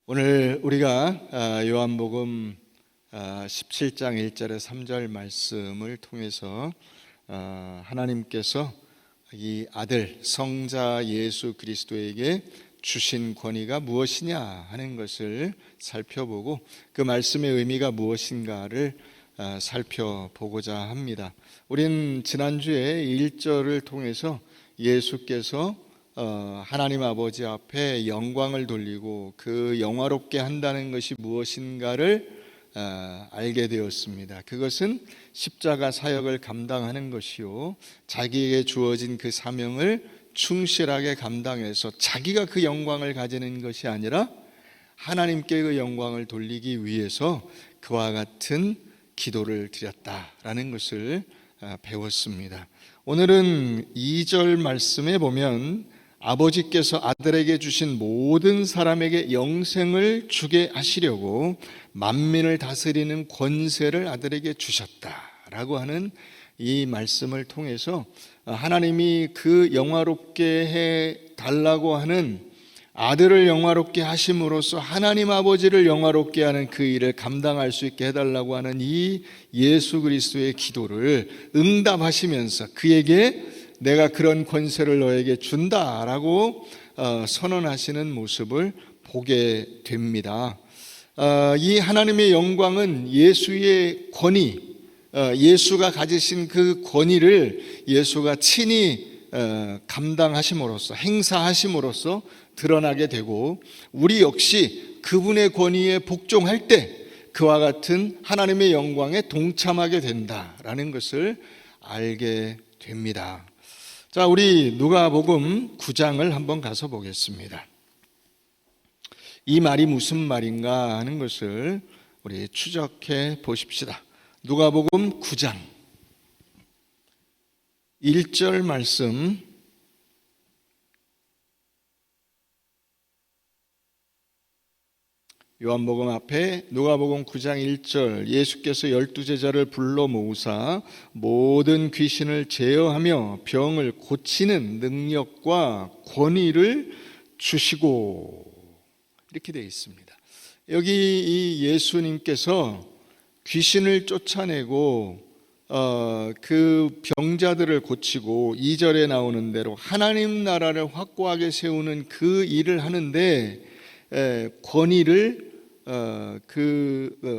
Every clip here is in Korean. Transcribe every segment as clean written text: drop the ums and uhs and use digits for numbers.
오늘 우리가 요한복음 17장 1절에 3절 말씀을 통해서 하나님께서 이 아들 성자 예수 그리스도에게 주신 권위가 무엇이냐 하는 것을 살펴보고 그 말씀의 의미가 무엇인가를 살펴보고자 합니다. 우린 지난주에 1절을 통해서 예수께서 하나님 아버지 앞에 영광을 돌리고 그 영화롭게 한다는 것이 무엇인가를 알게 되었습니다. 그것은 십자가 사역을 감당하는 것이요, 자기에게 주어진 그 사명을 충실하게 감당해서 자기가 그 영광을 가지는 것이 아니라 하나님께 그 영광을 돌리기 위해서 그와 같은 기도를 드렸다라는 것을 배웠습니다. 오늘은 2절 말씀에 보면 아버지께서 아들에게 주신 모든 사람에게 영생을 주게 하시려고 만민을 다스리는 권세를 아들에게 주셨다라고 하는 이 말씀을 통해서 하나님이 그 영화롭게 해 달라고 하는 아들을 영화롭게 하심으로써 하나님 아버지를 영화롭게 하는 그 일을 감당할 수 있게 해달라고 하는 이 예수 그리스도의 기도를 응답하시면서 그에게 내가 그런 권세를 너에게 준다라고 선언하시는 모습을 보게 됩니다. 이 하나님의 영광은 예수의 권위, 예수가 가지신 그 권위를 예수가 친히 감당하심으로써, 행사하심으로써 드러나게 되고, 우리 역시 그분의 권위에 복종할 때 그와 같은 하나님의 영광에 동참하게 된다라는 것을 알게 됩니다. 자, 우리 누가복음 9장을 한번 가서 보겠습니다. 이 말이 무슨 말인가 하는 것을 우리 추적해 보십시다. 누가복음 9장 1절 말씀, 요한복음 앞에 누가복음 9장 1절, 예수께서 12제자를 불러 모으사 모든 귀신을 제어하며 병을 고치는 능력과 권위를 주시고, 이렇게 되어 있습니다. 여기 이 예수님께서 귀신을 쫓아내고 그 병자들을 고치고 2절에 나오는 대로 하나님 나라를 확고하게 세우는 그 일을 하는데 권위를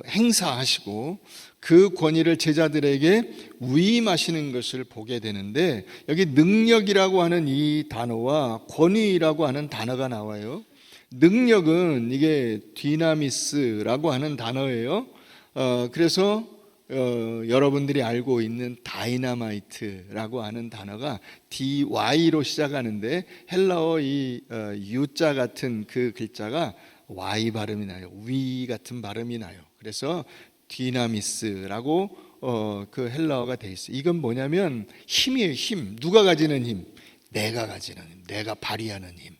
행사하시고 그 권위를 제자들에게 위임하시는 것을 보게 되는데, 여기 능력이라고 하는 이 단어와 권위라고 하는 단어가 나와요. 능력은 이게 디나미스라고 하는 단어예요. 그래서 여러분들이 알고 있는 다이너마이트라고 하는 단어가 DY로 시작하는데 헬라어 이 U자 같은 그 글자가 Y 발음이 나요. 위 같은 발음이 나요. 그래서 디나미스라고 그 헬라어가 돼 있어요. 이건 뭐냐면 힘이에요. 힘. 누가 가지는 힘? 내가 가지는 힘. 내가 발휘하는 힘.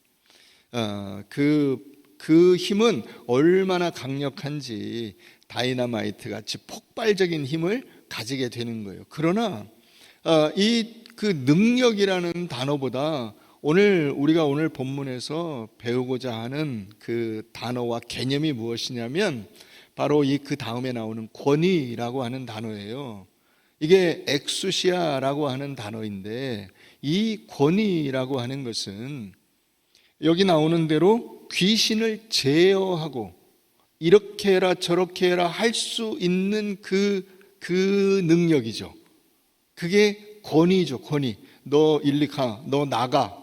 그 힘은 얼마나 강력한지 다이너마이트 같이 폭발적인 힘을 가지게 되는 거예요. 그러나 그 능력이라는 단어보다 오늘 우리가 오늘 본문에서 배우고자 하는 그 단어와 개념이 무엇이냐면 바로 그 다음에 나오는 권위라고 하는 단어예요. 이게 엑수시아라고 하는 단어인데, 이 권위라고 하는 것은 여기 나오는 대로 귀신을 제어하고 이렇게 해라 저렇게 해라 할 수 있는 그 능력이죠. 그게 권위죠. 권위. 너 일리 가, 너 나가,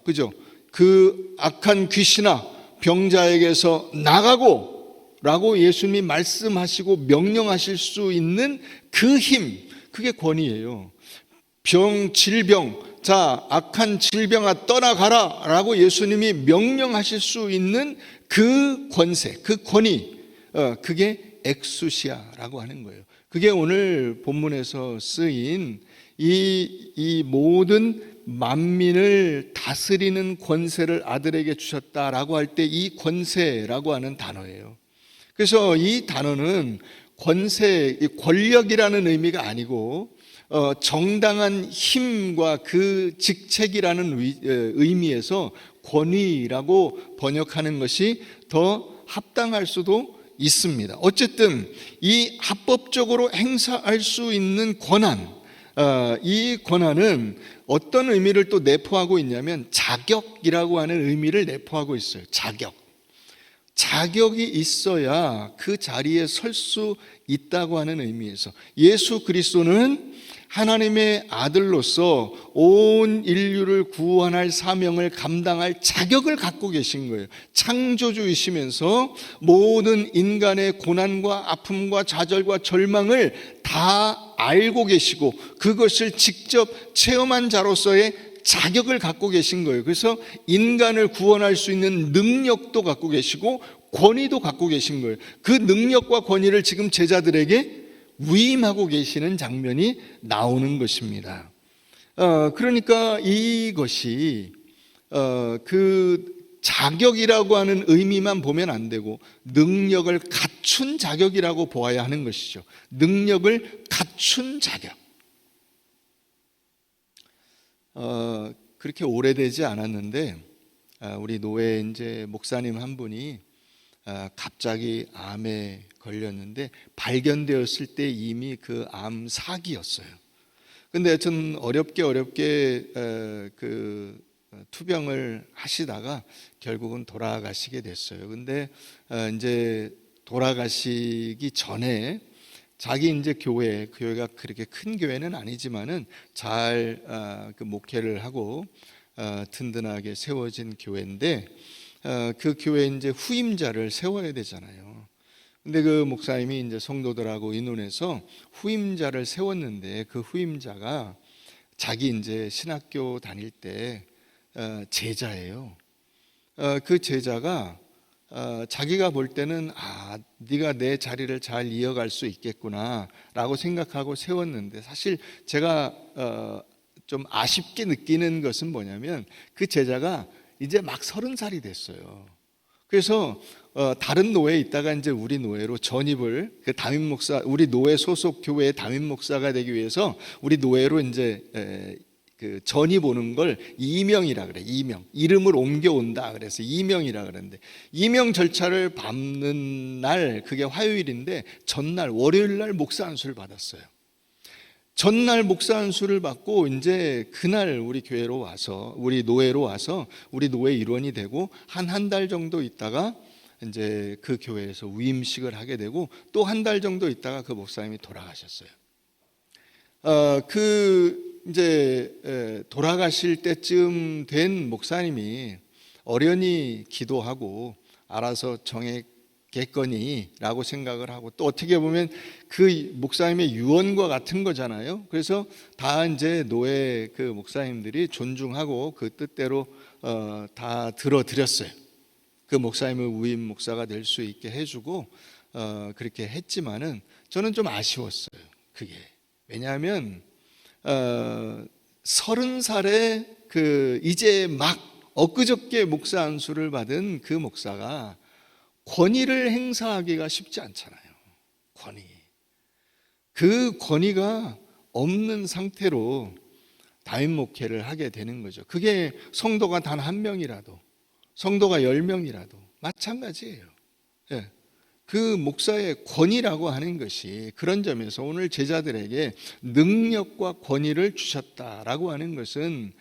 그죠? 그 악한 귀신아 병자에게서 나가고 라고 예수님이 말씀하시고 명령하실 수 있는 그 힘, 그게 권위예요. 질병, 자, 악한 질병아 떠나가라 라고 예수님이 명령하실 수 있는 그 권세, 그 권위, 그게 엑수시아라고 하는 거예요. 그게 오늘 본문에서 쓰인 이 모든 만민을 다스리는 권세를 아들에게 주셨다라고 할 때 이 권세라고 하는 단어예요. 그래서 이 단어는 권세, 권력이라는 의미가 아니고 정당한 힘과 그 직책이라는 의미에서 권위라고 번역하는 것이 더 합당할 수도 있습니다. 어쨌든 이 합법적으로 행사할 수 있는 권한, 이 권한은 어떤 의미를 또 내포하고 있냐면 자격이라고 하는 의미를 내포하고 있어요. 자격이 있어야 그 자리에 설 수 있다고 하는 의미에서 예수 그리스도는 하나님의 아들로서 온 인류를 구원할 사명을 감당할 자격을 갖고 계신 거예요. 창조주이시면서 모든 인간의 고난과 아픔과 좌절과 절망을 다 알고 계시고 그것을 직접 체험한 자로서의 자격을 갖고 계신 거예요. 그래서 인간을 구원할 수 있는 능력도 갖고 계시고 권위도 갖고 계신 거예요. 그 능력과 권위를 지금 제자들에게 위임하고 계시는 장면이 나오는 것입니다. 그러니까 이것이 그 자격이라고 하는 의미만 보면 안 되고 능력을 갖춘 자격이라고 보아야 하는 것이죠. 능력을 갖춘 자격. 그렇게 오래되지 않았는데 우리 노회 이제 목사님 한 분이 갑자기 암에 걸렸는데 발견되었을 때 이미 그 암 사기였어요. 근데 하여튼 어렵게 그 투병을 하시다가 결국은 돌아가시게 됐어요. 근데 이제 돌아가시기 전에 자기 이제 교회가 그렇게 큰 교회는 아니지만은 잘 그 목회를 하고 든든하게 세워진 교회인데 그 교회에 이제 후임자를 세워야 되잖아요. 근데 그 목사님이 이제 성도들하고 의논해서 후임자를 세웠는데 그 후임자가 자기 이제 신학교 다닐 때 제자예요. 그 제자가 자기가 볼 때는 네가 내 자리를 잘 이어갈 수 있겠구나라고 생각하고 세웠는데 사실 제가 좀 아쉽게 느끼는 것은 뭐냐면 그 제자가 이제 막 30살이 됐어요. 그래서 다른 노회에 있다가 이제 우리 노회로 전입을 그 담임 목사 우리 노회 소속 교회의 담임 목사가 되기 위해서 우리 노회로 이제 그 전입 오는 걸 이명이라 그래. 이름을 옮겨온다 그래서 이명이라 그러는데 이명 절차를 밟는 날 그게 화요일인데 전날 월요일 날 목사 안수를 받았어요. 전날 목사 안수를 받고 이제 그날 우리 교회로 와서 우리 노회로 와서 우리 노회 일원이 되고 한 달 정도 있다가 이제 그 교회에서 위임식을 하게 되고 또 한 달 정도 있다가 그 목사님이 돌아가셨어요. 그 이제 돌아가실 때쯤 된 목사님이 어련히 기도하고 알아서 정했겠거니라고 생각을 하고 또 어떻게 보면 그 목사님의 유언과 같은 거잖아요. 그래서 다 이제 노회 그 목사님들이 존중하고 그 뜻대로 다 들어드렸어요. 그 목사님을 위임 목사가 될 수 있게 해주고 그렇게 했지만은 저는 좀 아쉬웠어요. 그게 왜냐하면 30살에 그 이제 막 엊그저께 목사 안수를 받은 그 목사가 권위를 행사하기가 쉽지 않잖아요. 그 권위가 없는 상태로 담임 목회를 하게 되는 거죠. 그게 성도가 단 한 명이라도 성도가 10명이라도 마찬가지예요. 예. 그 목사의 권위라고 하는 것이 그런 점에서 오늘 제자들에게 능력과 권위를 주셨다라고 하는 것은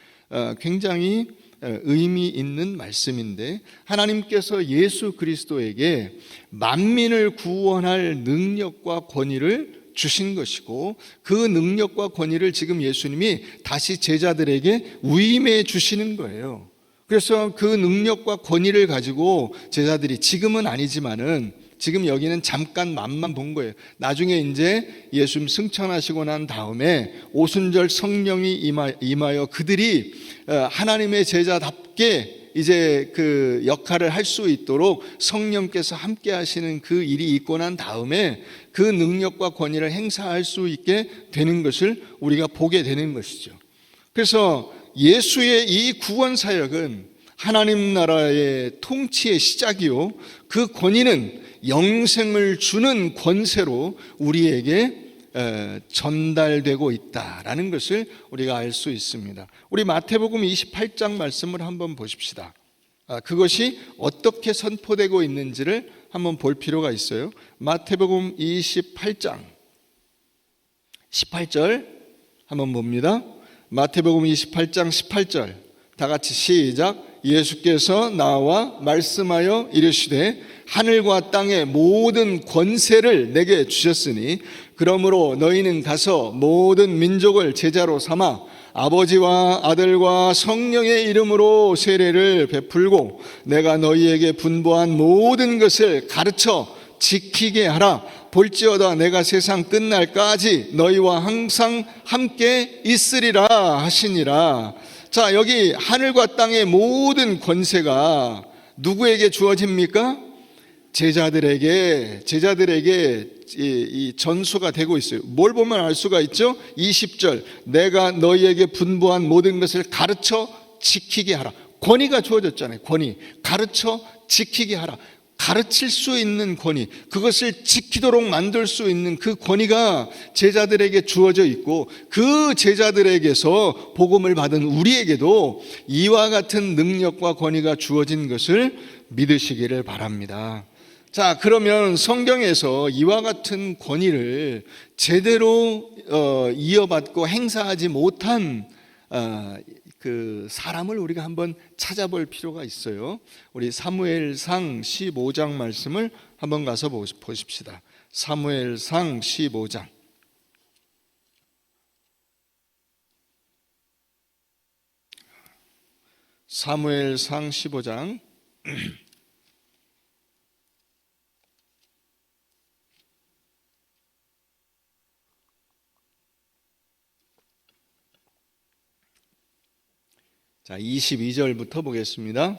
굉장히 의미 있는 말씀인데 하나님께서 예수 그리스도에게 만민을 구원할 능력과 권위를 주신 것이고 그 능력과 권위를 지금 예수님이 다시 제자들에게 위임해 주시는 거예요. 그래서 그 능력과 권위를 가지고 제자들이 지금은 아니지만은 지금 여기는 잠깐 맛만 본 거예요. 나중에 이제 예수님 승천하시고 난 다음에 오순절 성령이 임하여 그들이 하나님의 제자답게 이제 그 역할을 할 수 있도록 성령께서 함께 하시는 그 일이 있고 난 다음에 그 능력과 권위를 행사할 수 있게 되는 것을 우리가 보게 되는 것이죠. 그래서 예수의 이 구원 사역은 하나님 나라의 통치의 시작이요 그 권위는 영생을 주는 권세로 우리에게 전달되고 있다라는 것을 우리가 알 수 있습니다. 우리 마태복음 28장 말씀을 한번 보십시다. 그것이 어떻게 선포되고 있는지를 한번 볼 필요가 있어요. 마태복음 28장 18절 한번 봅니다. 마태복음 28장 18절 다 같이 시작. 예수께서 나와 말씀하여 이르시되 하늘과 땅의 모든 권세를 내게 주셨으니 그러므로 너희는 가서 모든 민족을 제자로 삼아 아버지와 아들과 성령의 이름으로 세례를 베풀고 내가 너희에게 분부한 모든 것을 가르쳐 지키게 하라. 볼지어다 내가 세상 끝날까지 너희와 항상 함께 있으리라 하시니라. 자, 여기 하늘과 땅의 모든 권세가 누구에게 주어집니까? 제자들에게 이 전수가 되고 있어요. 뭘 보면 알 수가 있죠? 20절 내가 너희에게 분부한 모든 것을 가르쳐 지키게 하라. 권위가 주어졌잖아요. 권위. 가르쳐 지키게 하라. 가르칠 수 있는 권위, 그것을 지키도록 만들 수 있는 그 권위가 제자들에게 주어져 있고 그 제자들에게서 복음을 받은 우리에게도 이와 같은 능력과 권위가 주어진 것을 믿으시기를 바랍니다. 자, 그러면 성경에서 이와 같은 권위를 제대로 이어받고 행사하지 못한 그 사람을 우리가 한번 찾아볼 필요가 있어요. 우리 사무엘상 15장 말씀을 한번 가서 보십시다. 사무엘상 15장. 사무엘상 15장. 자, 22절부터 보겠습니다.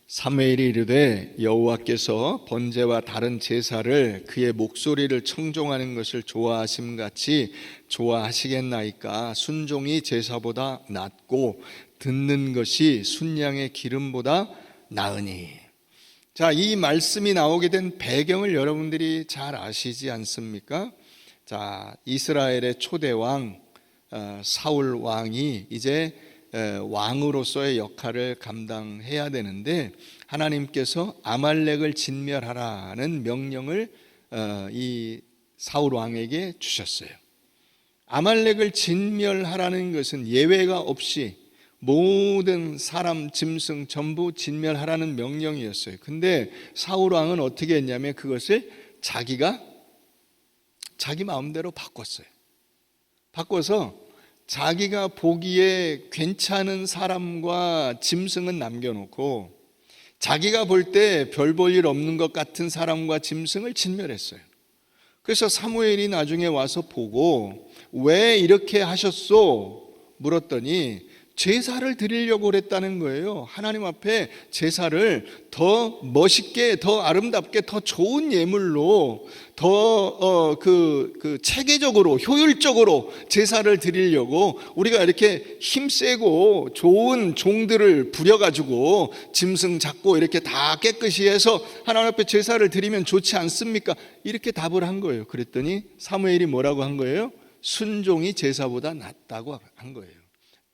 사무엘이 이르되 여호와께서 번제와 다른 제사를 그의 목소리를 청종하는 것을 좋아하심같이 좋아하시겠나이까. 순종이 제사보다 낫고 듣는 것이 순양의 기름보다 나으니. 자, 이 말씀이 나오게 된 배경을 여러분들이 잘 아시지 않습니까? 자, 이스라엘의 초대왕 사울 왕이 이제 왕으로서의 역할을 감당해야 되는데 하나님께서 아말렉을 진멸하라는 명령을 이 사울 왕에게 주셨어요. 아말렉을 진멸하라는 것은 예외가 없이 모든 사람, 짐승 전부 진멸하라는 명령이었어요. 근데 사울 왕은 어떻게 했냐면 그것을 자기 마음대로 바꿨어요. 바꿔서 자기가 보기에 괜찮은 사람과 짐승은 남겨놓고 자기가 볼 때 별 볼 일 없는 것 같은 사람과 짐승을 진멸했어요. 그래서 사무엘이 나중에 와서 보고 왜 이렇게 하셨소? 물었더니 제사를 드리려고 그랬다는 거예요. 하나님 앞에 제사를 더 멋있게, 더 아름답게, 더 좋은 예물로, 더 체계적으로, 효율적으로 제사를 드리려고 우리가 이렇게 힘세고 좋은 종들을 부려가지고 짐승 잡고 이렇게 다 깨끗이 해서 하나님 앞에 제사를 드리면 좋지 않습니까? 이렇게 답을 한 거예요. 그랬더니 사무엘이 뭐라고 한 거예요? 순종이 제사보다 낫다고 한 거예요.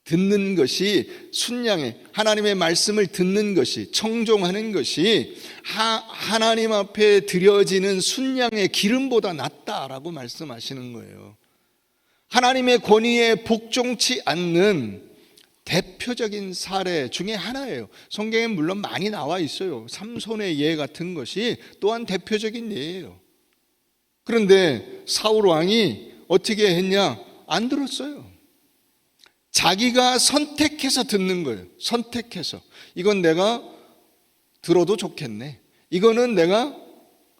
듣는 것이 순양의 하나님의 말씀을 듣는 것이, 청종하는 것이 하나님 앞에 드려지는 순양의 기름보다 낫다라고 말씀하시는 거예요. 하나님의 권위에 복종치 않는 대표적인 사례 중에 하나예요. 성경에 물론 많이 나와 있어요. 삼손의 예 같은 것이 또한 대표적인 예예요. 그런데 사울 왕이 어떻게 했냐? 안 들었어요. 자기가 선택해서 듣는 거예요. 선택해서. 이건 내가 들어도 좋겠네. 이거는 내가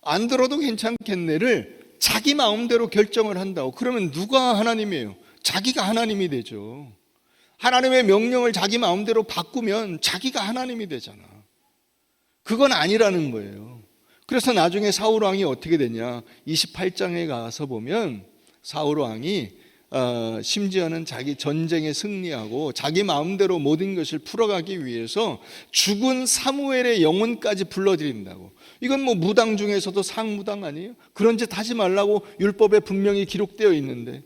안 들어도 괜찮겠네를 자기 마음대로 결정을 한다고. 그러면 누가 하나님이에요? 자기가 하나님이 되죠. 하나님의 명령을 자기 마음대로 바꾸면 자기가 하나님이 되잖아. 그건 아니라는 거예요. 그래서 나중에 사울 왕이 어떻게 되냐? 28장에 가서 보면 사울 왕이 심지어는 자기 전쟁에 승리하고 자기 마음대로 모든 것을 풀어가기 위해서 죽은 사무엘의 영혼까지 불러들인다고. 이건 뭐 무당 중에서도 상무당 아니에요? 그런 짓 하지 말라고 율법에 분명히 기록되어 있는데.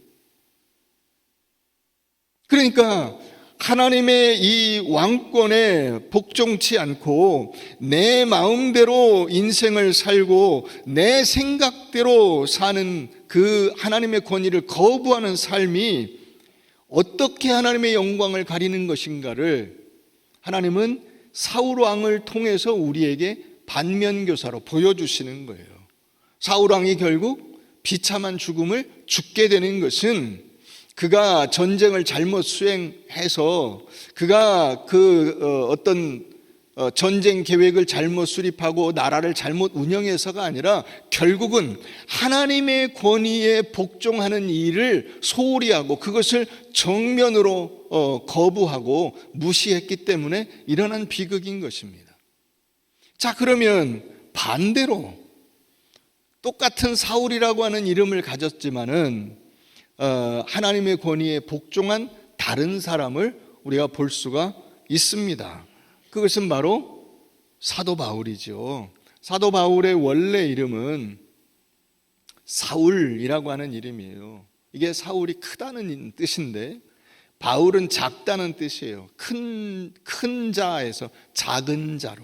그러니까 하나님의 이 왕권에 복종치 않고 내 마음대로 인생을 살고 내 생각대로 사는 그 하나님의 권위를 거부하는 삶이 어떻게 하나님의 영광을 가리는 것인가를 하나님은 사울 왕을 통해서 우리에게 반면교사로 보여주시는 거예요. 사울 왕이 결국 비참한 죽음을 죽게 되는 것은 그가 전쟁을 잘못 수행해서 그가 어떤 전쟁 계획을 잘못 수립하고 나라를 잘못 운영해서가 아니라 결국은 하나님의 권위에 복종하는 일을 소홀히 하고 그것을 정면으로 거부하고 무시했기 때문에 일어난 비극인 것입니다. 자, 그러면 반대로 똑같은 사울이라고 하는 이름을 가졌지만은 하나님의 권위에 복종한 다른 사람을 우리가 볼 수가 있습니다. 그것은 바로 사도 바울이죠. 사도 바울의 원래 이름은 사울이라고 하는 이름이에요. 이게 사울이 크다는 뜻인데 바울은 작다는 뜻이에요. 큰 자에서 작은 자로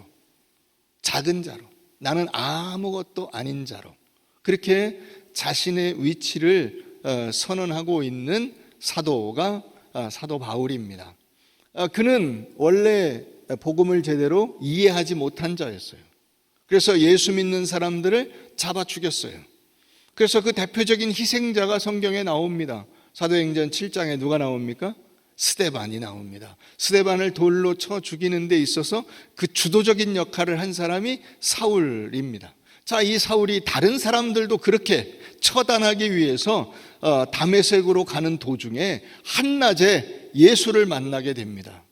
나는 아무것도 아닌 자로 그렇게 자신의 위치를 선언하고 있는 사도가 사도 바울입니다. 그는 원래 복음을 제대로 이해하지 못한 자였어요. 그래서 예수 믿는 사람들을 잡아 죽였어요. 그래서 그 대표적인 희생자가 성경에 나옵니다. 사도행전 7장에 누가 나옵니까? 스데반이 나옵니다. 스데반을 돌로 쳐 죽이는 데 있어서 그 주도적인 역할을 한 사람이 사울입니다. 자, 이 사울이 다른 사람들도 그렇게 처단하기 위해서 다메섹으로 가는 도중에 한낮에 예수를 만나게 됩니다.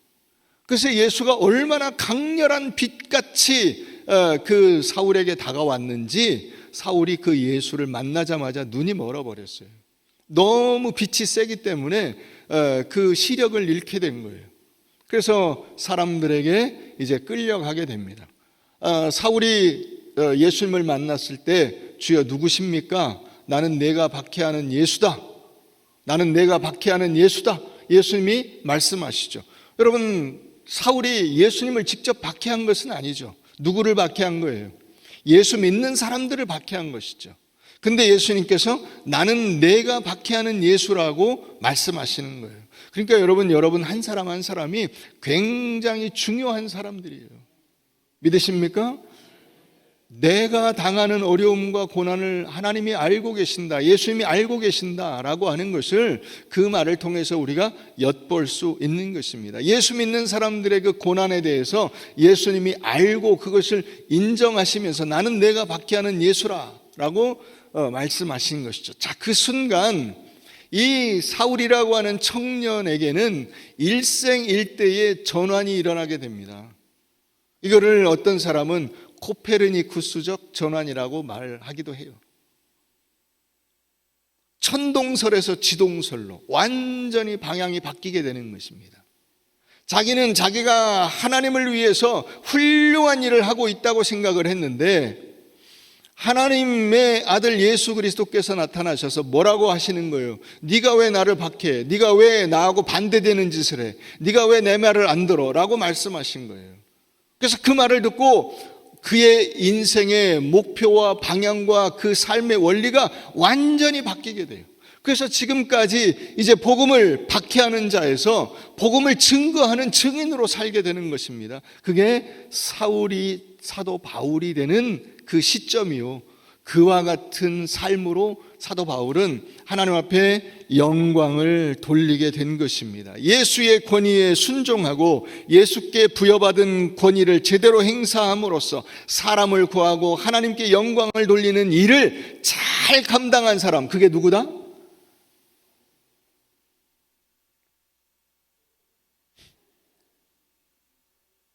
그래서 예수가 얼마나 강렬한 빛같이 그 사울에게 다가왔는지 사울이 그 예수를 만나자마자 눈이 멀어버렸어요. 너무 빛이 세기 때문에 그 시력을 잃게 된 거예요. 그래서 사람들에게 이제 끌려가게 됩니다. 사울이 예수님을 만났을 때 주여 누구십니까? 나는 내가 박해하는 예수다. 나는 내가 박해하는 예수다. 예수님이 말씀하시죠. 여러분, 사울이 예수님을 직접 박해한 것은 아니죠. 누구를 박해한 거예요? 예수 믿는 사람들을 박해한 것이죠. 근데 예수님께서 나는 내가 박해하는 예수라고 말씀하시는 거예요. 그러니까 여러분 한 사람 한 사람이 굉장히 중요한 사람들이에요. 믿으십니까? 내가 당하는 어려움과 고난을 하나님이 알고 계신다, 예수님이 알고 계신다라고 하는 것을 그 말을 통해서 우리가 엿볼 수 있는 것입니다. 예수 믿는 사람들의 그 고난에 대해서 예수님이 알고 그것을 인정하시면서 나는 내가 박해하는 예수라라고 말씀하신 것이죠. 자, 그 순간 이 사울이라고 하는 청년에게는 일생일대의 전환이 일어나게 됩니다. 이거를 어떤 사람은 코페르니쿠스적 전환이라고 말하기도 해요. 천동설에서 지동설로 완전히 방향이 바뀌게 되는 것입니다. 자기는 자기가 하나님을 위해서 훌륭한 일을 하고 있다고 생각을 했는데 하나님의 아들 예수 그리스도께서 나타나셔서 뭐라고 하시는 거예요? 네가 왜 나를 박해? 네가 왜 나하고 반대되는 짓을 해? 네가 왜 내 말을 안 들어? 라고 말씀하신 거예요. 그래서 그 말을 듣고 그의 인생의 목표와 방향과 그 삶의 원리가 완전히 바뀌게 돼요. 그래서 지금까지 이제 복음을 박해하는 자에서 복음을 증거하는 증인으로 살게 되는 것입니다. 그게 사도 바울이 되는 그 시점이요. 그와 같은 삶으로 사도 바울은 하나님 앞에 영광을 돌리게 된 것입니다. 예수의 권위에 순종하고 예수께 부여받은 권위를 제대로 행사함으로써 사람을 구하고 하나님께 영광을 돌리는 일을 잘 감당한 사람, 그게 누구다?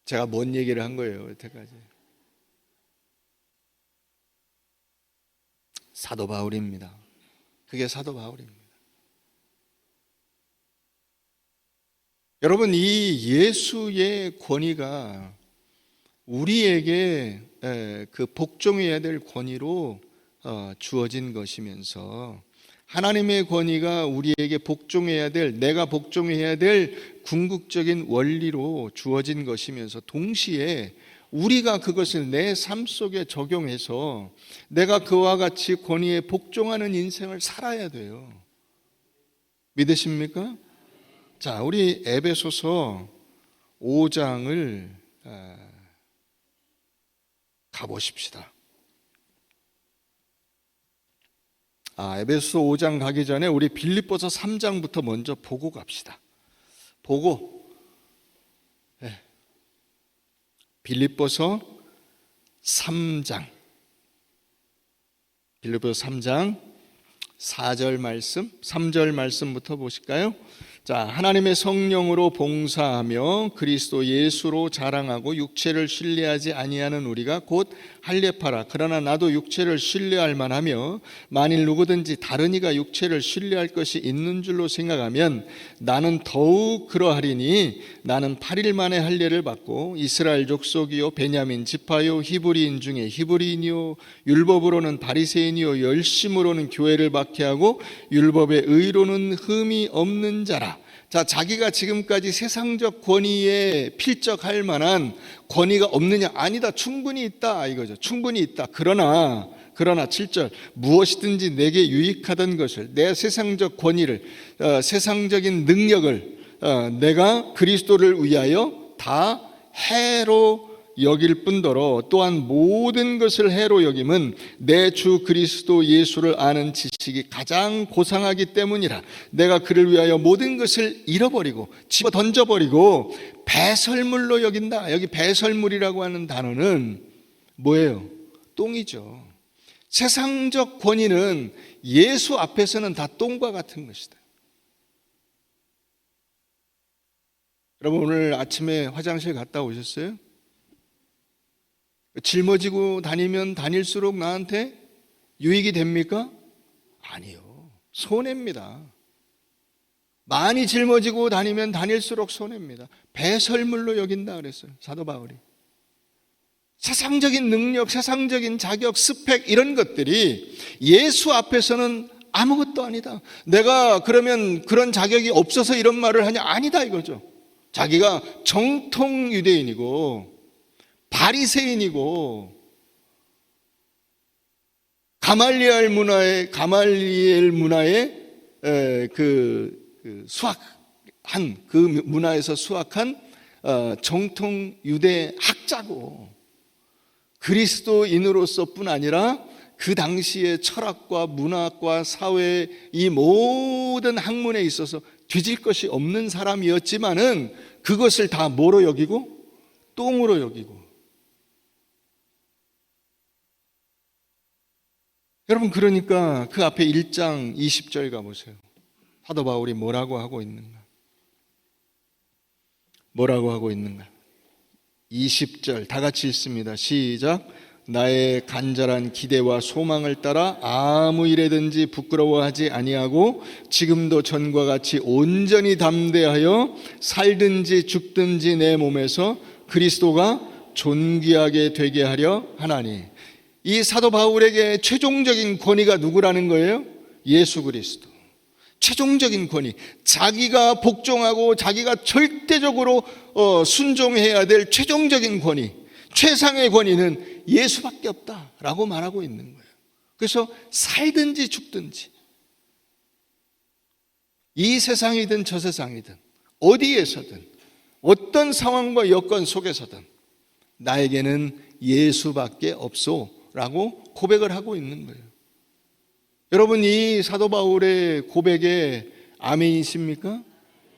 제가 뭔 얘기를 한 거예요, 여태까지? 사도 바울입니다. 그게 사도 바울입니다. 여러분, 이 예수의 권위가 우리에게 그 복종해야 될 권위로 주어진 것이면서 하나님의 권위가 우리에게 복종해야 될, 내가 복종해야 될 궁극적인 원리로 주어진 것이면서 동시에 우리가 그것을 내 삶 속에 적용해서 내가 그와 같이 권위에 복종하는 인생을 살아야 돼요. 믿으십니까? 자, 우리 에베소서 5장을 가보십시다. 에베소서 5장 가기 전에 우리 빌립보서 3장부터 먼저 보고 갑시다. 보고 빌립보서 3장 4절 말씀, 3절 말씀부터 보실까요? 자, 하나님의 성령으로 봉사하며 그리스도 예수로 자랑하고 육체를 신뢰하지 아니하는 우리가 곧 할례파라. 그러나 나도 육체를 신뢰할 만하며 만일 누구든지 다른 이가 육체를 신뢰할 것이 있는 줄로 생각하면 나는 더욱 그러하리니 나는 8일 만에 할례를 받고 이스라엘 족속이요 베냐민 지파요 히브리인 중에 히브리인이요 율법으로는 바리새인이요 열심으로는 교회를 박해하고 율법의 의로는 흠이 없는 자라. 자, 자기가 지금까지 세상적 권위에 필적할 만한 권위가 없느냐? 아니다. 충분히 있다 이거죠. 충분히 있다. 그러나 7절 무엇이든지 내게 유익하던 것을, 내 세상적 권위를, 세상적인 능력을 내가 그리스도를 위하여 다 해로 여길 뿐더러 또한 모든 것을 해로 여김은 내 주 그리스도 예수를 아는 지식이 가장 고상하기 때문이라. 내가 그를 위하여 모든 것을 잃어버리고 집어 던져버리고 배설물로 여긴다. 여기 배설물이라고 하는 단어는 뭐예요? 똥이죠. 세상적 권위는 예수 앞에서는 다 똥과 같은 것이다. 여러분, 오늘 아침에 화장실 갔다 오셨어요? 짊어지고 다니면 다닐수록 나한테 유익이 됩니까? 아니요. 손해입니다. 많이 짊어지고 다니면 다닐수록 손해입니다. 배설물로 여긴다 그랬어요, 사도 바울이. 세상적인 능력, 세상적인 자격, 스펙 이런 것들이 예수 앞에서는 아무것도 아니다. 내가 그러면 그런 자격이 없어서 이런 말을 하냐? 아니다 이거죠. 자기가 정통 유대인이고 바리새인이고 가말리엘 문화의 수학한 그 문화에서 수학한 정통 유대 학자고 그리스도인으로서뿐 아니라 그 당시의 철학과 문학과 사회 이 모든 학문에 있어서 뒤질 것이 없는 사람이었지만은 그것을 다 뭐로 여기고? 똥으로 여기고. 여러분, 그러니까 그 앞에 1장 20절 가보세요. 사도 바울이 뭐라고 하고 있는가? 뭐라고 하고 있는가? 20절 다 같이 읽습니다. 시작. 나의 간절한 기대와 소망을 따라 아무 일에든지 부끄러워하지 아니하고 지금도 전과 같이 온전히 담대하여 살든지 죽든지 내 몸에서 그리스도가 존귀하게 되게 하려 하나니. 이 사도 바울에게 최종적인 권위가 누구라는 거예요? 예수 그리스도. 최종적인 권위, 자기가 복종하고 자기가 절대적으로 순종해야 될 최종적인 권위, 최상의 권위는 예수밖에 없다라고 말하고 있는 거예요. 그래서 살든지 죽든지 이 세상이든 저 세상이든 어디에서든 어떤 상황과 여건 속에서든 나에게는 예수밖에 없소라고 고백을 하고 있는 거예요. 여러분, 이 사도 바울의 고백에 아멘이십니까?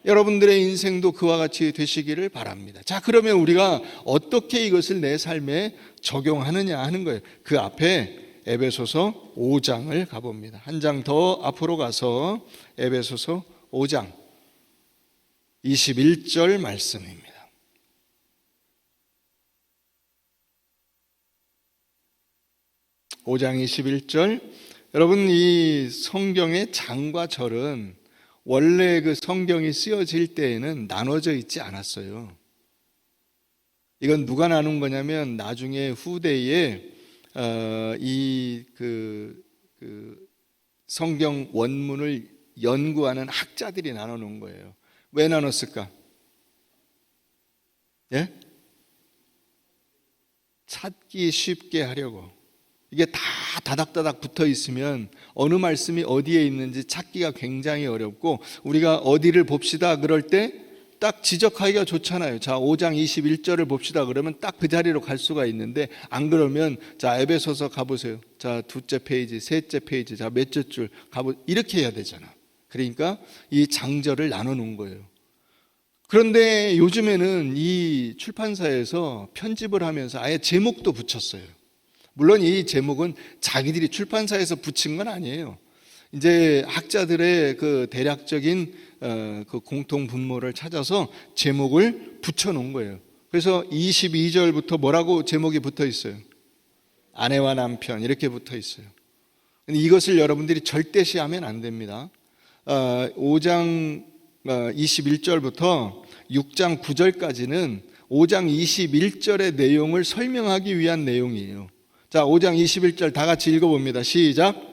여러분들의 인생도 그와 같이 되시기를 바랍니다. 자, 그러면 우리가 어떻게 이것을 내 삶에 적용하느냐 하는 거예요. 그 앞에 에베소서 5장을 가봅니다. 한 장 더 앞으로 가서 에베소서 5장 21절 말씀입니다. (5장 21절) 여러분, 이 성경의 장과 절은 원래 그 성경이 쓰여질 때에는 나눠져 있지 않았어요. 이건 누가 나눈 거냐면 나중에 후대에 성경 원문을 연구하는 학자들이 나눠놓은 거예요. 왜 나눴을까? 예? 찾기 쉽게 하려고. 이게 다 다닥다닥 붙어 있으면 어느 말씀이 어디에 있는지 찾기가 굉장히 어렵고, 우리가 어디를 봅시다 그럴 때 딱 지적하기가 좋잖아요. 자, 5장 21절을 봅시다 그러면 딱 그 자리로 갈 수가 있는데, 안 그러면 자, 에베소서 가보세요. 자, 둘째 페이지, 셋째 페이지, 자, 몇째 줄 이렇게 해야 되잖아. 그러니까 이 장절을 나눠 놓은 거예요. 그런데 요즘에는 이 출판사에서 편집을 하면서 아예 제목도 붙였어요. 물론 이 제목은 자기들이 출판사에서 붙인 건 아니에요. 이제 학자들의 그 대략적인 그 공통 분모를 찾아서 제목을 붙여 놓은 거예요. 그래서 22절부터 뭐라고 제목이 붙어 있어요? 아내와 남편 이렇게 붙어 있어요. 근데 이것을 여러분들이 절대시하면 안 됩니다. 5장 21절부터 6장 9절까지는 5장 21절의 내용을 설명하기 위한 내용이에요. 자, 5장 21절 다 같이 읽어봅니다. 시작.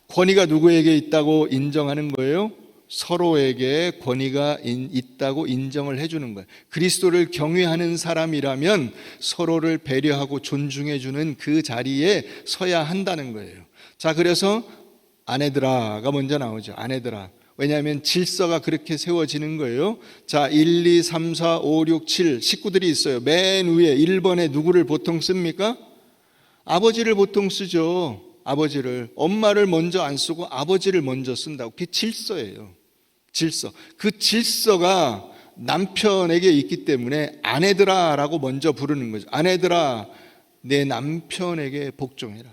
권위가 누구에게 있다고 인정하는 거예요? 서로에게 권위가 있다고 인정을 해주는 거예요. 그리스도를 경외하는 사람이라면 서로를 배려하고 존중해주는 그 자리에 서야 한다는 거예요. 자, 그래서 아내들아가 먼저 나오죠. 아내들아. 왜냐하면 질서가 그렇게 세워지는 거예요. 자, 1, 2, 3, 4, 5, 6, 7 식구들이 있어요. 맨 위에 1번에 누구를 보통 씁니까? 아버지를 보통 쓰죠. 아버지를. 엄마를 먼저 안 쓰고 아버지를 먼저 쓴다고. 그게 질서예요. 질서. 그 질서가 남편에게 있기 때문에 아내들아 라고 먼저 부르는 거죠. 아내들아, 내 남편에게 복종해라.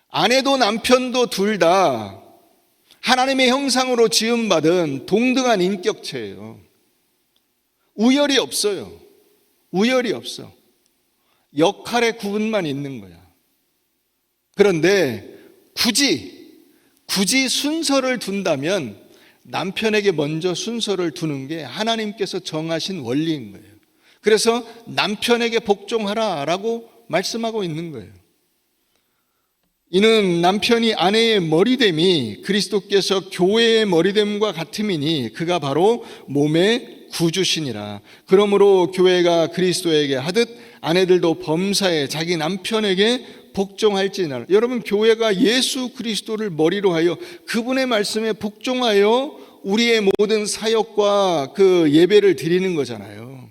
아내도 남편도 둘 다 하나님의 형상으로 지음받은 동등한 인격체예요. 우열이 없어요. 우열이 없어. 역할의 구분만 있는 거야. 그런데 굳이 순서를 둔다면 남편에게 먼저 순서를 두는 게 하나님께서 정하신 원리인 거예요. 그래서 남편에게 복종하라 라고 말씀하고 있는 거예요. 이는 남편이 아내의 머리됨이 그리스도께서 교회의 머리됨과 같음이니 그가 바로 몸의 구주시니라. 그러므로 교회가 그리스도에게 하듯 아내들도 범사에 자기 남편에게 복종할지니라. 여러분, 교회가 예수 그리스도를 머리로 하여 그분의 말씀에 복종하여 우리의 모든 사역과 그 예배를 드리는 거잖아요.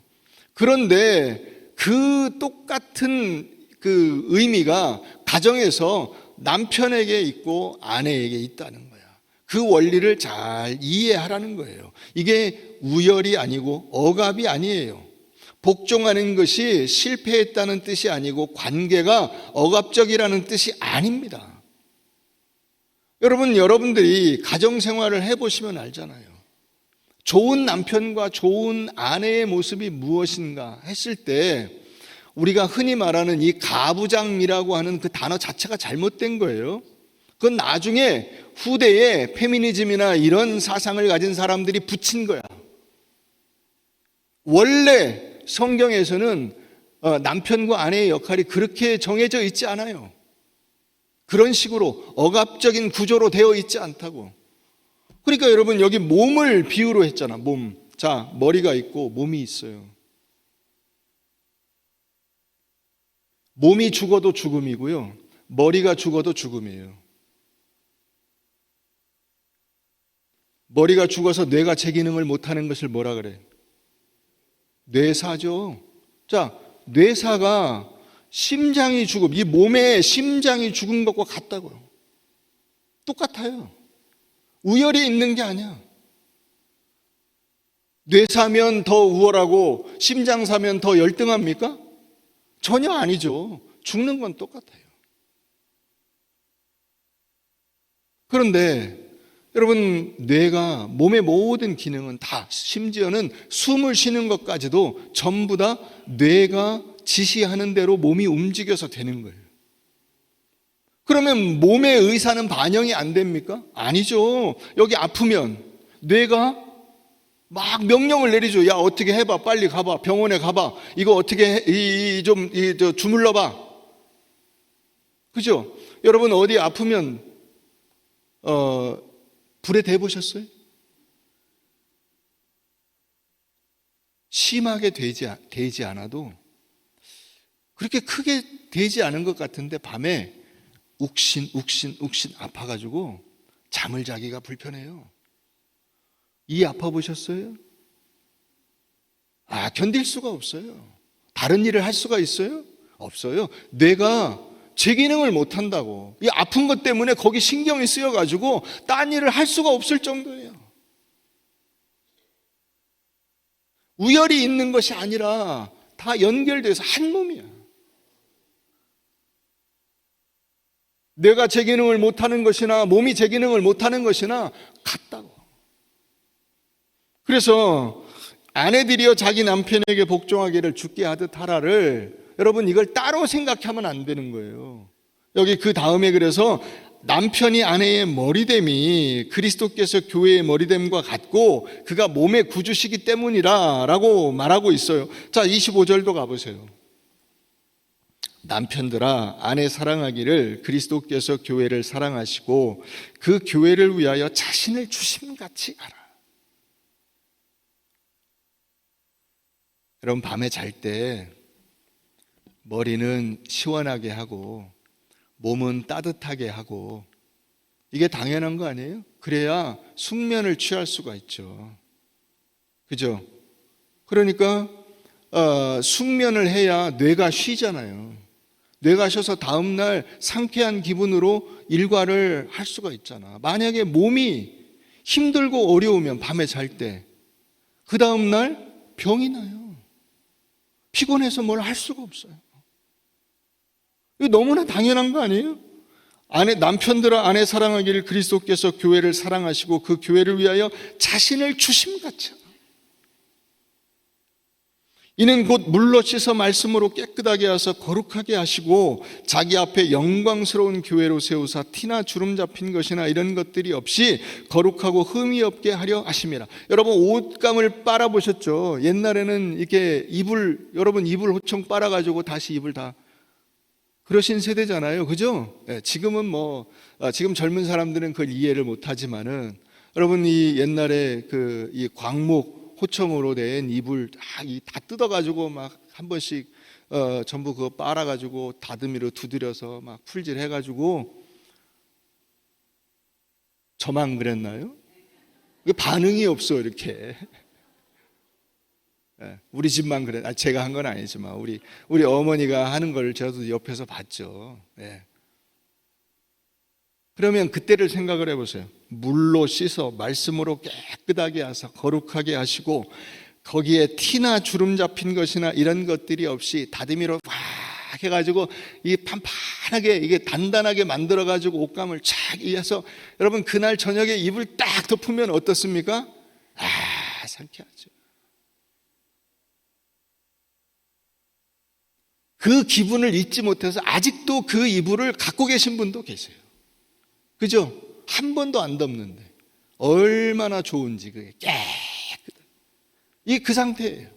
그런데 그 똑같은 그 의미가 가정에서 남편에게 있고 아내에게 있다는 거야. 그 원리를 잘 이해하라는 거예요. 이게 우열이 아니고 억압이 아니에요. 복종하는 것이 실패했다는 뜻이 아니고 관계가 억압적이라는 뜻이 아닙니다. 여러분들이 가정생활을 해보시면 알잖아요. 좋은 남편과 좋은 아내의 모습이 무엇인가 했을 때 우리가 흔히 말하는 이 가부장이라고 하는 그 단어 자체가 잘못된 거예요. 그건 나중에 후대에 페미니즘이나 이런 사상을 가진 사람들이 붙인 거야. 원래 성경에서는 남편과 아내의 역할이 그렇게 정해져 있지 않아요. 그런 식으로 억압적인 구조로 되어 있지 않다고. 그러니까 여러분, 여기 몸을 비유로 했잖아. 몸. 자, 머리가 있고 몸이 있어요. 몸이 죽어도 죽음이고요. 머리가 죽어도 죽음이에요. 머리가 죽어서 뇌가 제 기능을 못하는 것을 뭐라 그래? 뇌사죠. 자, 뇌사가 심장이 죽음, 이 몸에 심장이 죽은 것과 같다고요. 똑같아요. 우열이 있는 게 아니야. 뇌사면 더 우월하고 심장사면 더 열등합니까? 전혀 아니죠. 죽는 건 똑같아요. 그런데 여러분, 뇌가 몸의 모든 기능은 다, 심지어는 숨을 쉬는 것까지도 전부 다 뇌가 지시하는 대로 몸이 움직여서 되는 거예요. 그러면 몸의 의사는 반영이 안 됩니까? 아니죠. 여기 아프면 뇌가 막 명령을 내리죠. 야, 어떻게 해봐. 빨리 가봐. 병원에 가봐. 이거 어떻게 주물러봐. 그죠? 여러분 어디 아프면 불에 대보셨어요? 심하게 되지 않아도 그렇게 크게 되지 않은 것 같은데 밤에 욱신 아파가지고 잠을 자기가 불편해요. 이 아파 보셨어요? 견딜 수가 없어요. 다른 일을 할 수가 있어요? 없어요. 뇌가 제 기능을 못 한다고. 이 아픈 것 때문에 거기 신경이 쓰여가지고 딴 일을 할 수가 없을 정도예요. 우열이 있는 것이 아니라 다 연결돼서 한 몸이야. 뇌가 제 기능을 못하는 것이나 몸이 제 기능을 못하는 것이나 같다고. 그래서 아내들이여 자기 남편에게 복종하기를 주께 하듯 하라를, 여러분 이걸 따로 생각하면 안 되는 거예요. 여기 그 다음에 그래서 남편이 아내의 머리됨이 그리스도께서 교회의 머리됨과 같고 그가 몸의 구주시기 때문이라 라고 말하고 있어요. 자, 25절도 가보세요. 남편들아 아내 사랑하기를 그리스도께서 교회를 사랑하시고 그 교회를 위하여 자신을 주심같이 하라. 여러분 밤에 잘 때 머리는 시원하게 하고 몸은 따뜻하게 하고 이게 당연한 거 아니에요? 그래야 숙면을 취할 수가 있죠. 그죠? 그러니까 숙면을 해야 뇌가 쉬잖아요. 뇌가 쉬어서 다음날 상쾌한 기분으로 일과를 할 수가 있잖아. 만약에 몸이 힘들고 어려우면 밤에 잘 때 그 다음날 병이 나요. 피곤해서 뭘 할 수가 없어요. 이거 너무나 당연한 거 아니에요? 남편들아 아내 사랑하기를 그리스도께서 교회를 사랑하시고 그 교회를 위하여 자신을 주심같이 하라. 이는 곧 물로 씻어 말씀으로 깨끗하게 하사 거룩하게 하시고 자기 앞에 영광스러운 교회로 세우사 티나 주름 잡힌 것이나 이런 것들이 없이 거룩하고 흠이 없게 하려 하심이라. 여러분 옷감을 빨아보셨죠? 옛날에는 이렇게 여러분 이불 호청 빨아가지고 다시 이불 다 그러신 세대잖아요. 그죠? 지금은 지금 젊은 사람들은 그걸 이해를 못하지만은 여러분 이 옛날에 이 광목 호청으로 된 이불 다 뜯어가지고 막 한 번씩 전부 그거 빨아가지고 다듬이로 두드려서 막 풀질해가지고, 저만 그랬나요? 반응이 없어 이렇게. 우리 집만 그래. 제가 한 건 아니지만 우리 어머니가 하는 걸 저도 옆에서 봤죠. 그러면 그때를 생각을 해보세요. 물로 씻어 말씀으로 깨끗하게 하사 거룩하게 하시고 거기에 티나 주름 잡힌 것이나 이런 것들이 없이 다듬이로 막 해가지고 이 판판하게 이게 단단하게 만들어가지고 옷감을 착 해서 여러분 그날 저녁에 이불 딱 덮으면 어떻습니까? 상쾌하죠. 그 기분을 잊지 못해서 아직도 그 이불을 갖고 계신 분도 계세요. 그죠? 한 번도 안 덮는데 얼마나 좋은지 그게 깨끗해. 그 상태예요.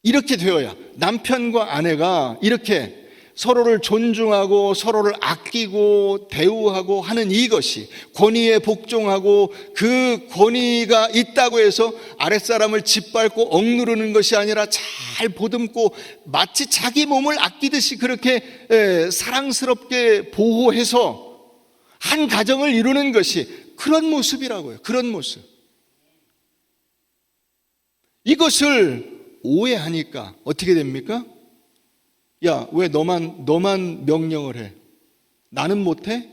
이렇게 되어야 남편과 아내가 이렇게 서로를 존중하고 서로를 아끼고 대우하고 하는 이것이 권위에 복종하고 그 권위가 있다고 해서 아랫사람을 짓밟고 억누르는 것이 아니라 잘 보듬고 마치 자기 몸을 아끼듯이 그렇게 사랑스럽게 보호해서 한 가정을 이루는 것이 그런 모습이라고요. 그런 모습. 이것을 오해하니까 어떻게 됩니까? 야, 왜 너만 명령을 해? 나는 못해?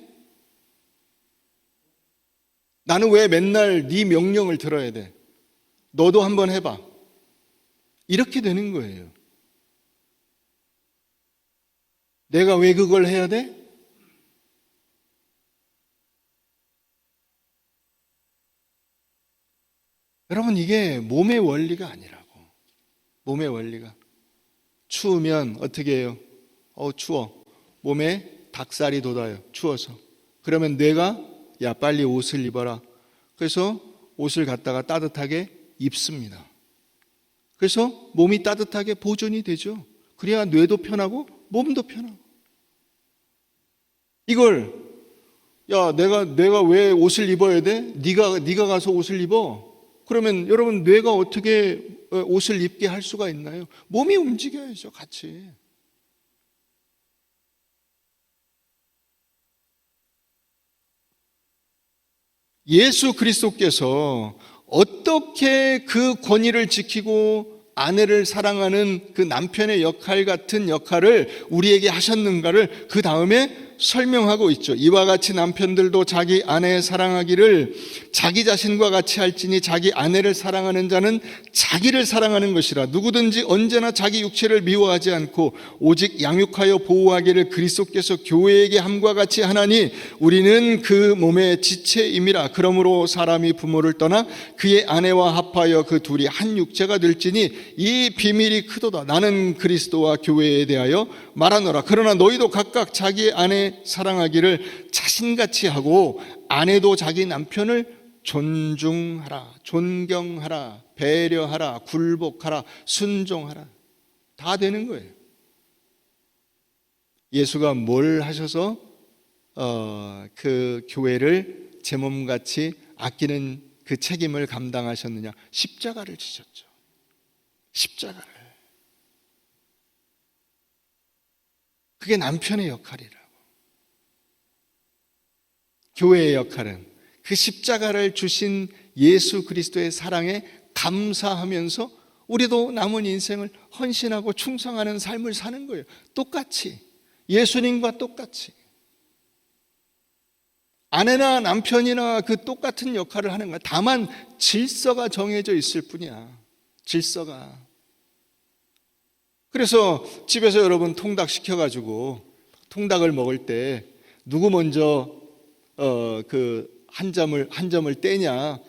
나는 왜 맨날 네 명령을 들어야 돼? 너도 한번 해봐. 이렇게 되는 거예요. 내가 왜 그걸 해야 돼? 여러분 이게 몸의 원리가 아니라고. 몸의 원리가. 추우면 어떻게 해요? 추워. 몸에 닭살이 돋아요. 추워서. 그러면 뇌가 야 빨리 옷을 입어라. 그래서 옷을 갖다가 따뜻하게 입습니다. 그래서 몸이 따뜻하게 보존이 되죠. 그래야 뇌도 편하고 몸도 편하고. 이걸 야, 내가 왜 옷을 입어야 돼? 네가 가서 옷을 입어. 그러면 여러분 뇌가 어떻게 옷을 입게 할 수가 있나요? 몸이 움직여야죠, 같이. 예수 그리스도께서 어떻게 그 권위를 지키고 아내를 사랑하는 그 남편의 역할 같은 역할을 우리에게 하셨는가를 그 다음에 설명하고 있죠. 이와 같이 남편들도 자기 아내 사랑하기를 자기 자신과 같이 할지니 자기 아내를 사랑하는 자는 자기를 사랑하는 것이라. 누구든지 언제나 자기 육체를 미워하지 않고 오직 양육하여 보호하기를 그리스도께서 교회에게 함과 같이 하나니 우리는 그 몸의 지체임이라. 그러므로 사람이 부모를 떠나 그의 아내와 합하여 그 둘이 한 육체가 될지니 이 비밀이 크도다. 나는 그리스도와 교회에 대하여 말하노라. 그러나 너희도 각각 자기 아내 사랑하기를 자신같이 하고 아내도 자기 남편을 존중하라, 존경하라, 배려하라, 굴복하라, 순종하라. 다 되는 거예요. 예수가 뭘 하셔서 그 교회를 제 몸같이 아끼는 그 책임을 감당하셨느냐? 십자가를 지셨죠. 십자가를. 그게 남편의 역할이라고. 교회의 역할은 그 십자가를 주신 예수 그리스도의 사랑에 감사하면서 우리도 남은 인생을 헌신하고 충성하는 삶을 사는 거예요. 똑같이, 예수님과 똑같이. 아내나 남편이나 그 똑같은 역할을 하는 거야. 다만 질서가 정해져 있을 뿐이야. 질서가. 그래서 집에서 여러분 통닭 시켜가지고 통닭을 먹을 때 누구 먼저 한 점을 떼냐?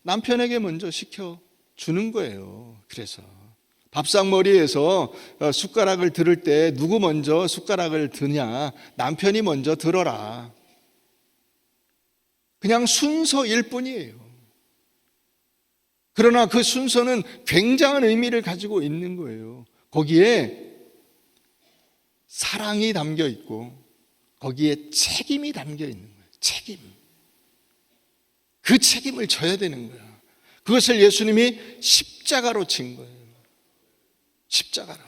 남편에게 먼저 시켜 주는 거예요. 그래서 밥상머리에서 숟가락을 들을 때 누구 먼저 숟가락을 드냐? 남편이 먼저 들어라. 그냥 순서일 뿐이에요. 그러나 그 순서는 굉장한 의미를 가지고 있는 거예요. 거기에 사랑이 담겨 있고 거기에 책임이 담겨 있는 거예요. 책임. 그 책임을 져야 되는 거야. 그것을 예수님이 십자가로 진 거예요. 십자가로.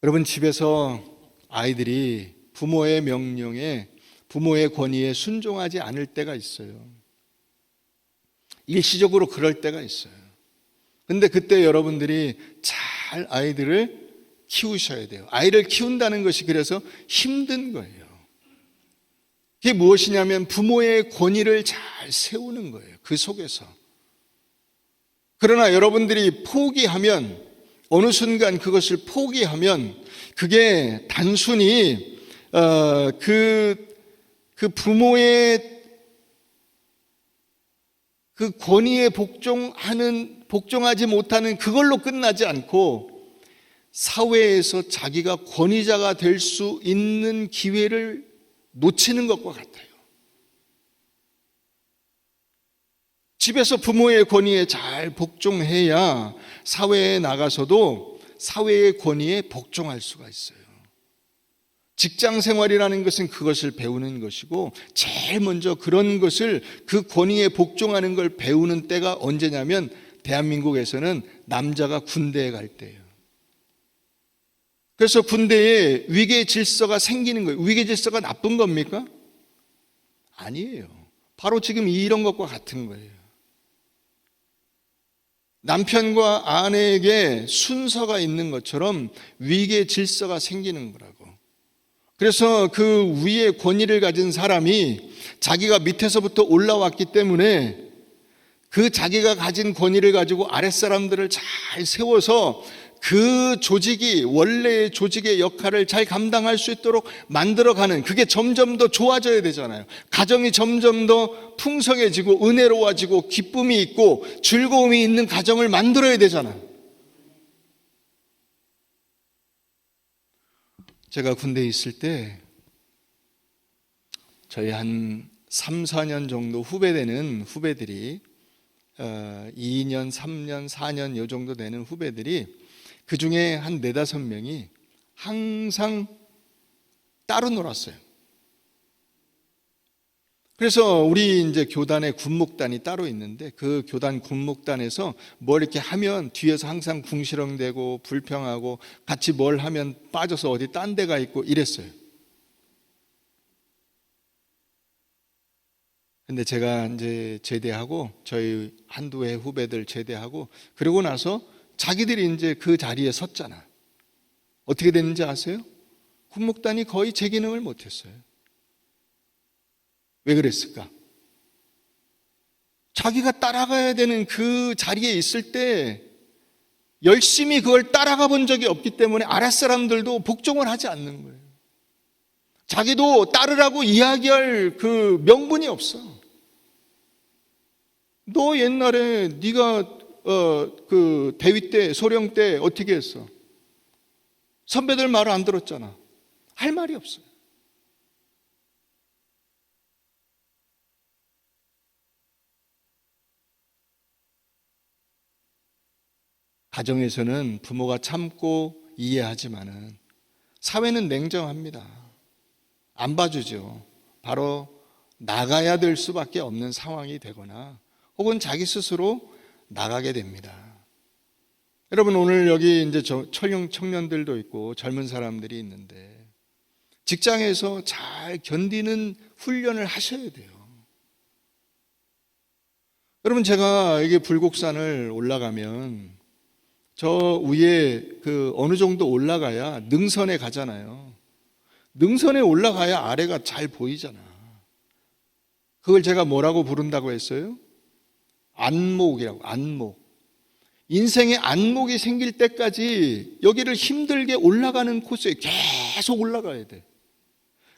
여러분 집에서 아이들이 부모의 명령에, 부모의 권위에 순종하지 않을 때가 있어요. 일시적으로 그럴 때가 있어요. 근데 그때 여러분들이 잘 아이들을 키우셔야 돼요. 아이를 키운다는 것이 그래서 힘든 거예요. 그게 무엇이냐면 부모의 권위를 잘 세우는 거예요. 그 속에서. 그러나 여러분들이 포기하면, 어느 순간 그것을 포기하면 그게 단순히 그 부모의 그 권위에 복종하지 못하는 그걸로 끝나지 않고 사회에서 자기가 권위자가 될 수 있는 기회를 놓치는 것과 같아요. 집에서 부모의 권위에 잘 복종해야 사회에 나가서도 사회의 권위에 복종할 수가 있어요. 직장 생활이라는 것은 그것을 배우는 것이고 제일 먼저 그런 것을, 그 권위에 복종하는 걸 배우는 때가 언제냐면 대한민국에서는 남자가 군대에 갈 때예요. 그래서 군대에 위계 질서가 생기는 거예요. 위계 질서가 나쁜 겁니까? 아니에요. 바로 지금 이런 것과 같은 거예요. 남편과 아내에게 순서가 있는 것처럼 위계 질서가 생기는 거라고. 그래서 그 위에 권위를 가진 사람이 자기가 밑에서부터 올라왔기 때문에 그 자기가 가진 권위를 가지고 아랫사람들을 잘 세워서 그 조직이, 원래의 조직의 역할을 잘 감당할 수 있도록 만들어가는, 그게 점점 더 좋아져야 되잖아요. 가정이 점점 더 풍성해지고 은혜로워지고 기쁨이 있고 즐거움이 있는 가정을 만들어야 되잖아요. 제가 군대에 있을 때 저희 한 3, 4년 정도 후배되는 후배들이 2년, 3년, 4년 요 정도 되는 후배들이 그 중에 한 4, 5명이 항상 따로 놀았어요. 그래서 우리 이제 교단에 군목단이 따로 있는데 그 교단 군목단에서 뭘 이렇게 하면 뒤에서 항상 궁시렁대고 불평하고 같이 뭘 하면 빠져서 어디 딴 데가 있고 이랬어요. 근데 제가 이제 제대하고 저희 한두 해 후배들 제대하고 그러고 나서 자기들이 이제 그 자리에 섰잖아. 어떻게 됐는지 아세요? 군목단이 거의 제 기능을 못했어요. 왜 그랬을까? 자기가 따라가야 되는 그 자리에 있을 때 열심히 그걸 따라가 본 적이 없기 때문에 아랫사람들도 복종을 하지 않는 거예요. 자기도 따르라고 이야기할 그 명분이 없어. 너 옛날에 네가 그 대위 때, 소령 때 어떻게 했어? 선배들 말을 안 들었잖아. 할 말이 없어요. 가정에서는 부모가 참고 이해하지만은 사회는 냉정합니다. 안 봐주죠. 바로 나가야 될 수밖에 없는 상황이 되거나 혹은 자기 스스로 나가게 됩니다. 여러분 오늘 여기 이제 청년들도 있고 젊은 사람들이 있는데 직장에서 잘 견디는 훈련을 하셔야 돼요. 여러분 제가 이게 불곡산을 올라가면 저 위에 그 어느 정도 올라가야 능선에 가잖아요. 능선에 올라가야 아래가 잘 보이잖아. 그걸 제가 뭐라고 부른다고 했어요? 안목이라고, 안목. 인생에 안목이 생길 때까지 여기를 힘들게 올라가는 코스에 계속 올라가야 돼.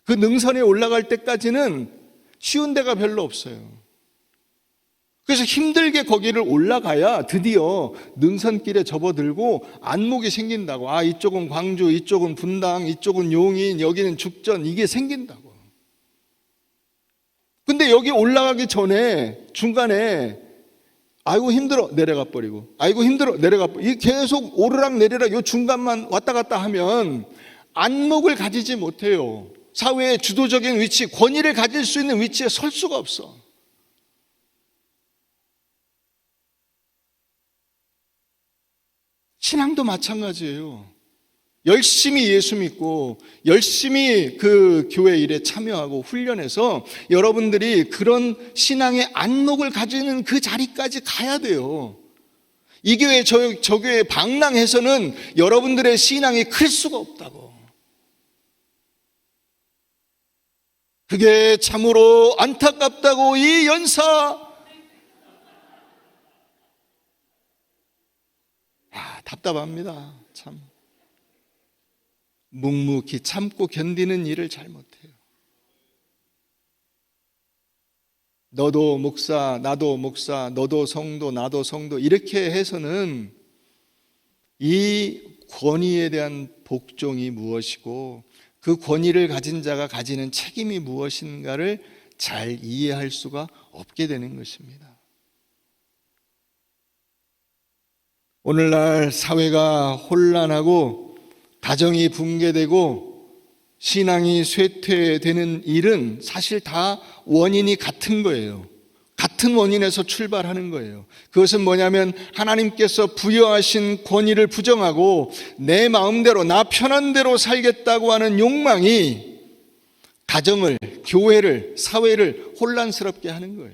그 능선에 올라갈 때까지는 쉬운 데가 별로 없어요. 그래서 힘들게 거기를 올라가야 드디어 능선길에 접어들고 안목이 생긴다고. 아, 이쪽은 광주, 이쪽은 분당, 이쪽은 용인, 여기는 죽전, 이게 생긴다고. 근데 여기 올라가기 전에 중간에 아이고 힘들어 내려가 버리고 아이고 힘들어 내려가 버리고 이 계속 오르락 내리락 요 중간만 왔다 갔다 하면 안목을 가지지 못해요. 사회의 주도적인 위치, 권위를 가질 수 있는 위치에 설 수가 없어. 신앙도 마찬가지예요. 열심히 예수 믿고 열심히 그 교회 일에 참여하고 훈련해서 여러분들이 그런 신앙의 안목을 가지는 그 자리까지 가야 돼요. 이 교회 저 교회 방랑해서는 여러분들의 신앙이 클 수가 없다고. 그게 참으로 안타깝다고 이 연사. 답답합니다. 참. 묵묵히 참고 견디는 일을 잘 못해요. 너도 목사, 나도 목사, 너도 성도, 나도 성도 이렇게 해서는 이 권위에 대한 복종이 무엇이고 그 권위를 가진 자가 가지는 책임이 무엇인가를 잘 이해할 수가 없게 되는 것입니다. 오늘날 사회가 혼란하고 가정이 붕괴되고 신앙이 쇠퇴되는 일은 사실 다 원인이 같은 거예요. 같은 원인에서 출발하는 거예요. 그것은 뭐냐면 하나님께서 부여하신 권위를 부정하고 내 마음대로 나 편한 대로 살겠다고 하는 욕망이 가정을, 교회를, 사회를 혼란스럽게 하는 거예요.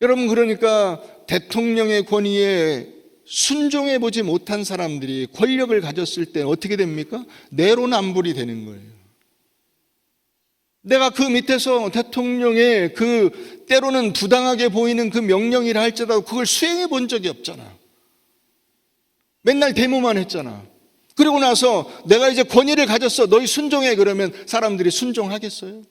여러분 그러니까 대통령의 권위에 순종해 보지 못한 사람들이 권력을 가졌을 때 어떻게 됩니까? 내로남불이 되는 거예요. 내가 그 밑에서 대통령의 그 때로는 부당하게 보이는 그 명령이라 할지라도 그걸 수행해 본 적이 없잖아. 맨날 데모만 했잖아. 그리고 나서 내가 이제 권위를 가졌어. 너희 순종해. 그러면 사람들이 순종하겠어요?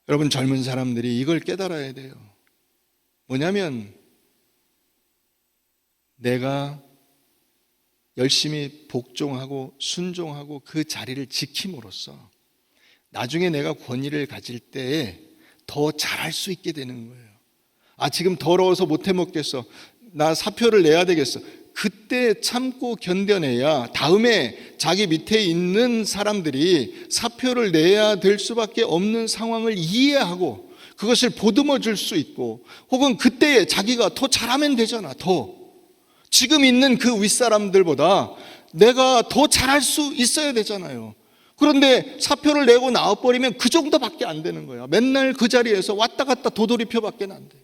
여러분 젊은 사람들이 이걸 깨달아야 돼요. 뭐냐면 내가 열심히 복종하고 순종하고 그 자리를 지킴으로써 나중에 내가 권위를 가질 때에 더 잘할 수 있게 되는 거예요. 지금 더러워서 못해 먹겠어. 나 사표를 내야 되겠어. 그때 참고 견뎌내야 다음에 자기 밑에 있는 사람들이 사표를 내야 될 수밖에 없는 상황을 이해하고 그것을 보듬어 줄 수 있고, 혹은 그때에 자기가 더 잘하면 되잖아. 더 지금 있는 그 윗사람들보다 내가 더 잘할 수 있어야 되잖아요. 그런데 사표를 내고 나와버리면 그 정도밖에 안 되는 거야. 맨날 그 자리에서 왔다 갔다 도돌이표밖에 안 돼.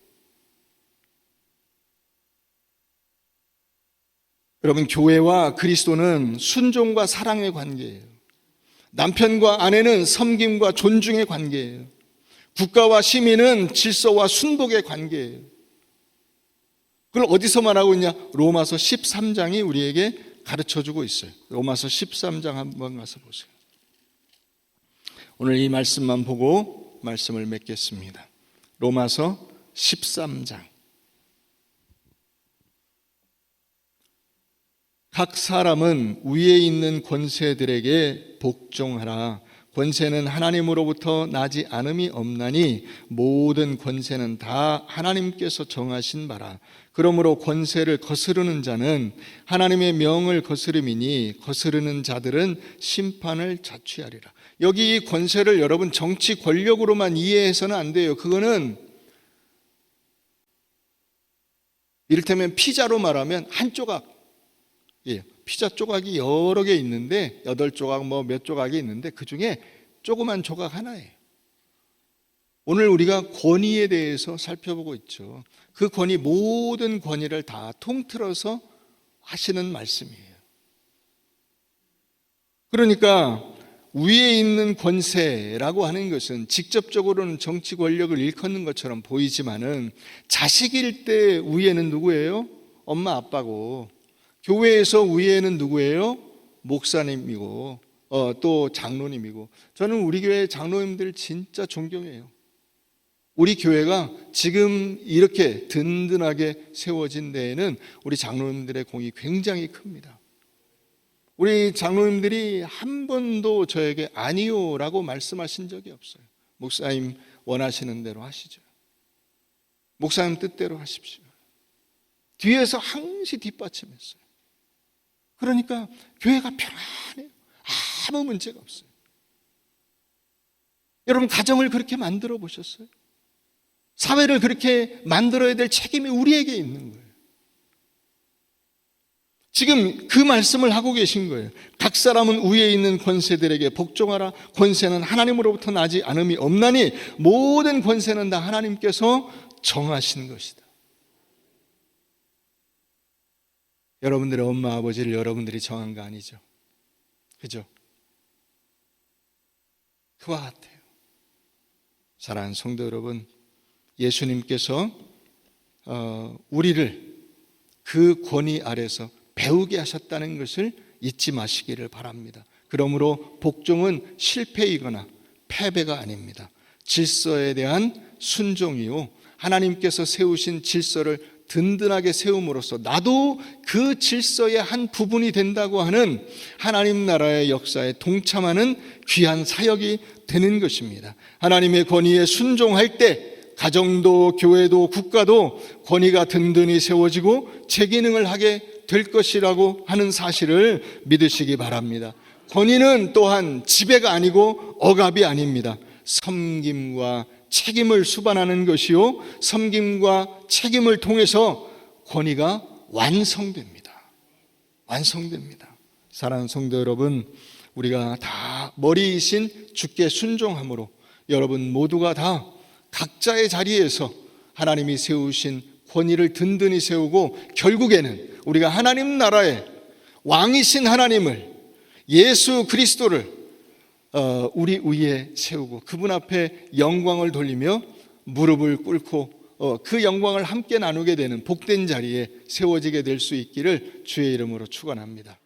여러분, 교회와 그리스도는 순종과 사랑의 관계예요. 남편과 아내는 섬김과 존중의 관계예요. 국가와 시민은 질서와 순복의 관계예요. 그걸 어디서 말하고 있냐? 로마서 13장이 우리에게 가르쳐주고 있어요. 로마서 13장 한번 가서 보세요. 오늘 이 말씀만 보고 말씀을 맺겠습니다. 로마서 13장. 각 사람은 위에 있는 권세들에게 복종하라. 권세는 하나님으로부터 나지 않음이 없나니 모든 권세는 다 하나님께서 정하신 바라. 그러므로 권세를 거스르는 자는 하나님의 명을 거스름이니 거스르는 자들은 심판을 자취하리라. 여기 이 권세를 여러분 정치 권력으로만 이해해서는 안 돼요. 그거는 이를테면 피자로 말하면 한 조각, 피자 조각이 여러 개 있는데 8조각 몇 조각이 있는데 그 중에 조그만 조각 하나예요. 오늘 우리가 권위에 대해서 살펴보고 있죠. 그 권위, 모든 권위를 다 통틀어서 하시는 말씀이에요. 그러니까 위에 있는 권세라고 하는 것은 직접적으로는 정치 권력을 일컫는 것처럼 보이지만은 자식일 때 위에는 누구예요? 엄마 아빠고, 교회에서 위에는 누구예요? 목사님이고 또 장로님이고. 저는 우리 교회 장로님들 진짜 존경해요. 우리 교회가 지금 이렇게 든든하게 세워진 데에는 우리 장로님들의 공이 굉장히 큽니다. 우리 장로님들이 한 번도 저에게 아니요라고 말씀하신 적이 없어요. 목사님 원하시는 대로 하시죠. 목사님 뜻대로 하십시오. 뒤에서 항시 뒷받침했어요. 그러니까 교회가 편안해요. 아무 문제가 없어요. 여러분, 가정을 그렇게 만들어 보셨어요? 사회를 그렇게 만들어야 될 책임이 우리에게 있는 거예요. 지금 그 말씀을 하고 계신 거예요. 각 사람은 위에 있는 권세들에게 복종하라. 권세는 하나님으로부터 나지 않음이 없나니 모든 권세는 다 하나님께서 정하신 것이다. 여러분들의 엄마 아버지를 여러분들이 정한 거 아니죠? 그죠? 그와 같아요. 사랑하는 성도 여러분, 예수님께서 우리를 그 권위 아래서 배우게 하셨다는 것을 잊지 마시기를 바랍니다. 그러므로 복종은 실패이거나 패배가 아닙니다. 질서에 대한 순종이요, 하나님께서 세우신 질서를 든든하게 세움으로써 나도 그 질서의 한 부분이 된다고 하는 하나님 나라의 역사에 동참하는 귀한 사역이 되는 것입니다. 하나님의 권위에 순종할 때 가정도 교회도 국가도 권위가 든든히 세워지고 제기능을 하게 될 것이라고 하는 사실을 믿으시기 바랍니다. 권위는 또한 지배가 아니고 억압이 아닙니다. 섬김과 책임을 수반하는 것이요, 섬김과 책임을 통해서 권위가 완성됩니다. 완성됩니다. 사랑하는 성도 여러분, 우리가 다 머리이신 주께 순종함으로 여러분 모두가 다 각자의 자리에서 하나님이 세우신 권위를 든든히 세우고 결국에는 우리가 하나님 나라의 왕이신 하나님을, 예수 그리스도를 우리 위에 세우고 그분 앞에 영광을 돌리며 무릎을 꿇고 그 영광을 함께 나누게 되는 복된 자리에 세워지게 될 수 있기를 주의 이름으로 축원합니다.